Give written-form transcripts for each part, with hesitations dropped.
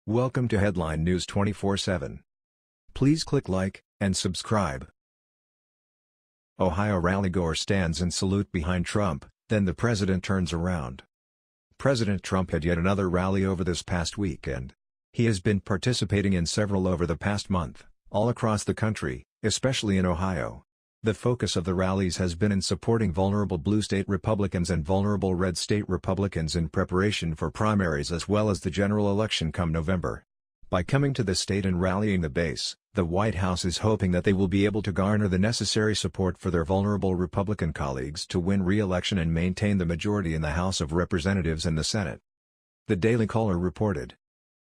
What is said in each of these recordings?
Welcome to Headline News 24/7. Please click like and subscribe. Ohio rally goer stands in salute behind Trump, then the president turns around. President Trump had yet another rally over this past weekend. He has been participating in several over the past month, all across the country, especially in Ohio. The focus of the rallies has been in supporting vulnerable blue state Republicans and vulnerable red state Republicans in preparation for primaries as well as the general election come November. By coming to the state and rallying the base, the White House is hoping that they will be able to garner the necessary support for their vulnerable Republican colleagues to win re-election and maintain the majority in the House of Representatives and the Senate. The Daily Caller reported.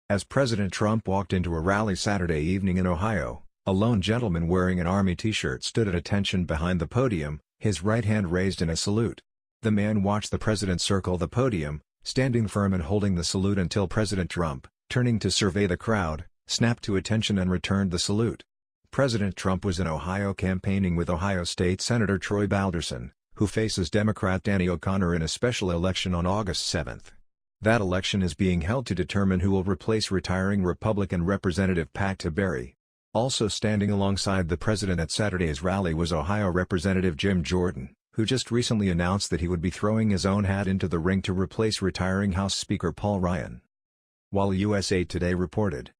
As President Trump walked into a rally Saturday evening in Ohio, a lone gentleman wearing an Army t-shirt stood at attention behind the podium, his right hand raised in a salute. The man watched the president circle the podium, standing firm and holding the salute until President Trump, turning to survey the crowd, snapped to attention and returned the salute. President Trump was in Ohio campaigning with Ohio State Senator Troy Balderson, who faces Democrat Danny O'Connor in a special election on August 7. That election is being held to determine who will replace retiring Republican Representative Pat Tiberi. Also standing alongside the president at Saturday's rally was Ohio Representative Jim Jordan, who just recently announced that he would be throwing his own hat into the ring to replace retiring House Speaker Paul Ryan. While USA Today reported,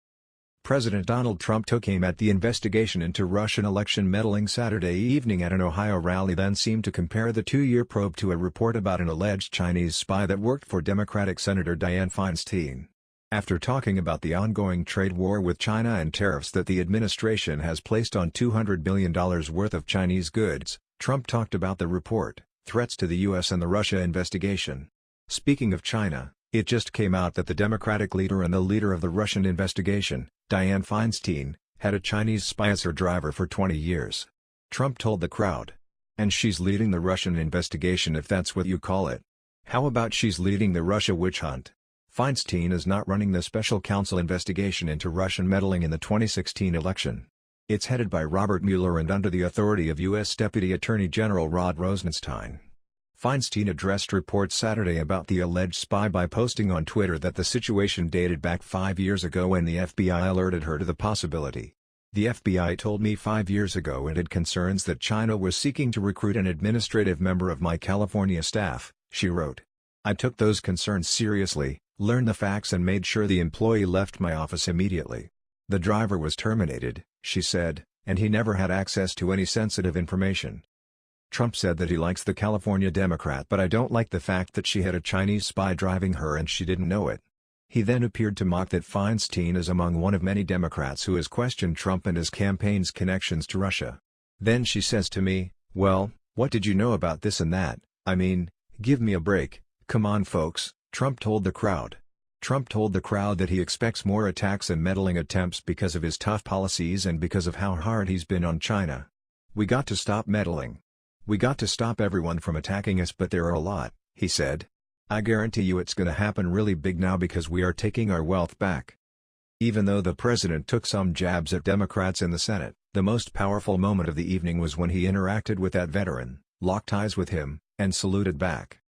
President Donald Trump took aim at the investigation into Russian election meddling Saturday evening at an Ohio rally, then seemed to compare the two-year probe to a report about an alleged Chinese spy that worked for Democratic Senator Dianne Feinstein. After talking about the ongoing trade war with China and tariffs that the administration has placed on $200 billion worth of Chinese goods, Trump talked about the report, threats to the U.S. and the Russia investigation. Speaking of China, it just came out that the Democratic leader and the leader of the Russian investigation, Dianne Feinstein, had a Chinese spy as her driver for 20 years. Trump told the crowd. And she's leading the Russian investigation, if that's what you call it. How about she's leading the Russia witch hunt? Feinstein is not running the special counsel investigation into Russian meddling in the 2016 election. It's headed by Robert Mueller and under the authority of U.S. Deputy Attorney General Rod Rosenstein. Feinstein addressed reports Saturday about the alleged spy by posting on Twitter that the situation dated back 5 years ago when the FBI alerted her to the possibility. The FBI told me 5 years ago it had concerns that China was seeking to recruit an administrative member of my California staff, she wrote. I took those concerns seriously, learned the facts and made sure the employee left my office immediately. The driver was terminated, she said, and he never had access to any sensitive information. Trump said that he likes the California Democrat, but I don't like the fact that she had a Chinese spy driving her and she didn't know it. He then appeared to mock that Feinstein is among one of many Democrats who has questioned Trump and his campaign's connections to Russia. Then she says to me, well, what did you know about this and that? I mean, give me a break, come on folks, Trump told the crowd. Trump told the crowd that he expects more attacks and meddling attempts because of his tough policies and because of how hard he's been on China. We got to stop meddling. We got to stop everyone from attacking us, but there are a lot, he said. I guarantee you it's gonna happen really big now because we are taking our wealth back. Even though the president took some jabs at Democrats in the Senate, the most powerful moment of the evening was when he interacted with that veteran, locked eyes with him, and saluted back.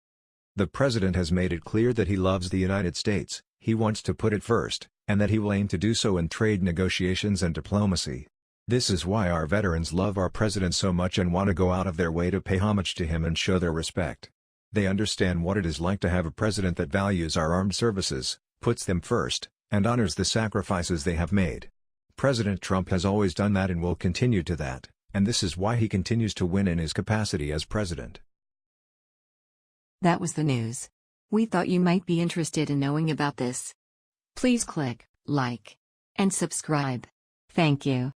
The president has made it clear that he loves the United States, he wants to put it first, and that he will aim to do so in trade negotiations and diplomacy. This is why our veterans love our president so much and want to go out of their way to pay homage to him and show their respect. They understand what it is like to have a president that values our armed services, puts them first, and honors the sacrifices they have made. President Trump has always done that and will continue to that, and this is why he continues to win in his capacity as president. That was the news. We thought you might be interested in knowing about this. Please click like and subscribe. Thank you.